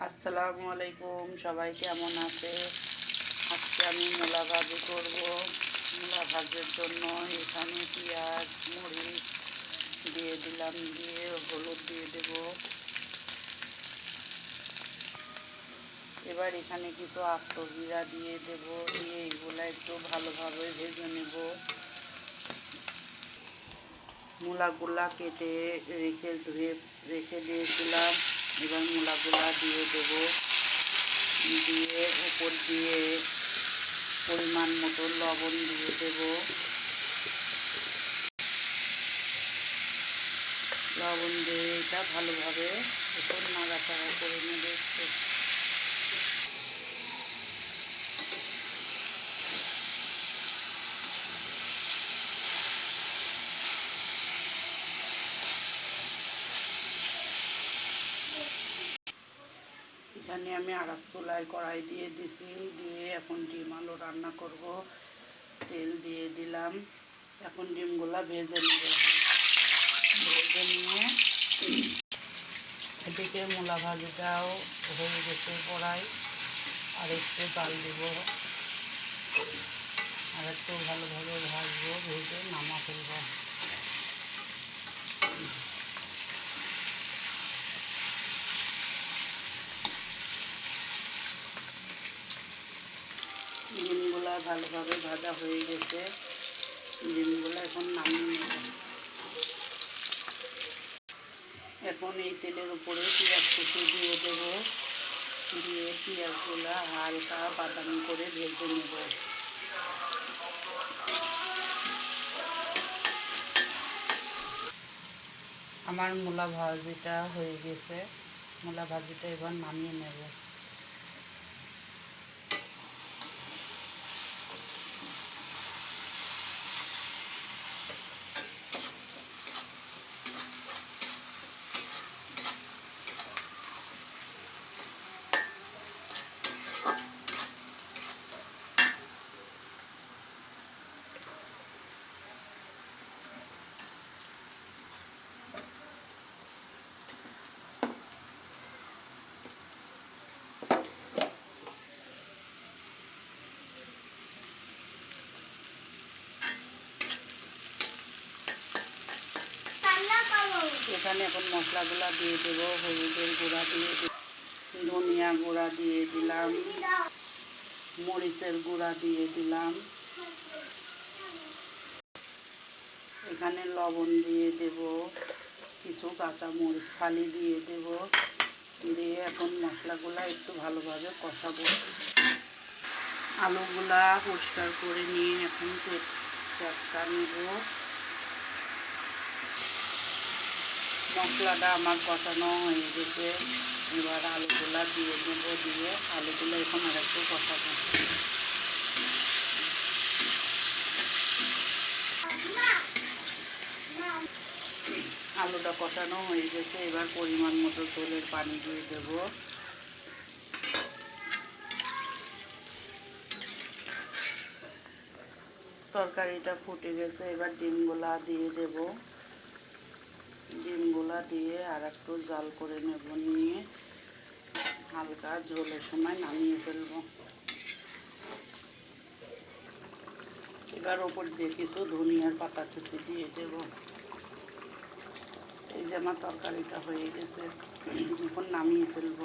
আসসালামু আলাইকুম, সবাই কেমন আছে? আজকে আমি মূলা ভাজি করব। মূলা ভাজির জন্য এখানে পেঁয়াজ মরিচ দিয়ে দিলাম, দিয়ে হলুদ দিয়ে দেব। এবার এখানে কিছু আস্ত জিরা দিয়ে দেব, দিয়ে এইগুলো একটু ভালোভাবে ভেজে নেব। মূলাগুলা কেটে ধুয়ে রেখে দিয়েছিলাম। এবার মূলাগুলা দিয়ে দেব, দিয়ে উপর দিয়ে পরিমাণ মতো লবণ দিয়ে দেব। লবণ দিয়ে এটা ভালোভাবে একটু নাড়াচাড়া করে নেবে। এখানে আমি আরেক চুলায় কড়াই দিয়ে দিছি, দিয়ে এখন ডিম আলু রান্না করব। তেল দিয়ে দিলাম, এখন ডিমগুলা ভেজে নেব। ভেজে নিয়ে এদিকে মূলা ভাজিটাও হয়ে গেছে কড়াই, আর একটু জাল দেব, আর একটু ভালোভাবে ভাজবো, ভেজে নামা ফেলব। ডিমগুলা ভালোভাবে ভাজা হয়ে গেছে, ডিমগুলো এখন নামিয়ে নেব। এখন এই তেলের উপরে পেঁয়াজ কুচি দিয়ে দেব, দিয়ে পেঁয়াজগুলা হালকা বাদামি করে ভেজে নেব। আমার মূলা ভাজিটা হয়ে গেছে, মূলা ভাজিটা এবার নামিয়ে নেব। এখানে এখন মশলাগুলো দিয়ে দেবো। হলুদের গুঁড়া দিয়ে ধনিয়া গুঁড়া দিয়ে দিলাম, মরিচের গুঁড়া দিয়ে দিলাম, এখানে লবণ দিয়ে দেব, কিছু কাঁচা মরিচ ফালি দিয়ে দেব, দিয়ে এখন মশলাগুলো একটু ভালোভাবে কষাবো। আলুগুলা পরিষ্কার করে নিয়ে এখন চেপটা নেব। মশলাটা আমার কষানো হয়ে গেছে, এবার আলুগুলা দিয়ে নেব, দিয়ে আলুগুলো এখন আর একটু কষাবো। আলুটা কষানো হয়ে গেছে, এবার পরিমাণ মতো ঝোলের পানি দিয়ে দেব। তরকারিটা ফুটে গেছে, এবার ডিমগুলা দিয়ে দেব। ডিমগুলা দিয়ে আর একটু জাল করে নেব, নিয়ে হালকা ঝোলের সময় নামিয়ে ফেলব। এবার ওপর দিয়ে কিছু ধনিয়ার পাতা কুচি দিয়ে দেব। এই যে আমার তরকারিটা হয়ে গেছে, এখন নামিয়ে ফেলব।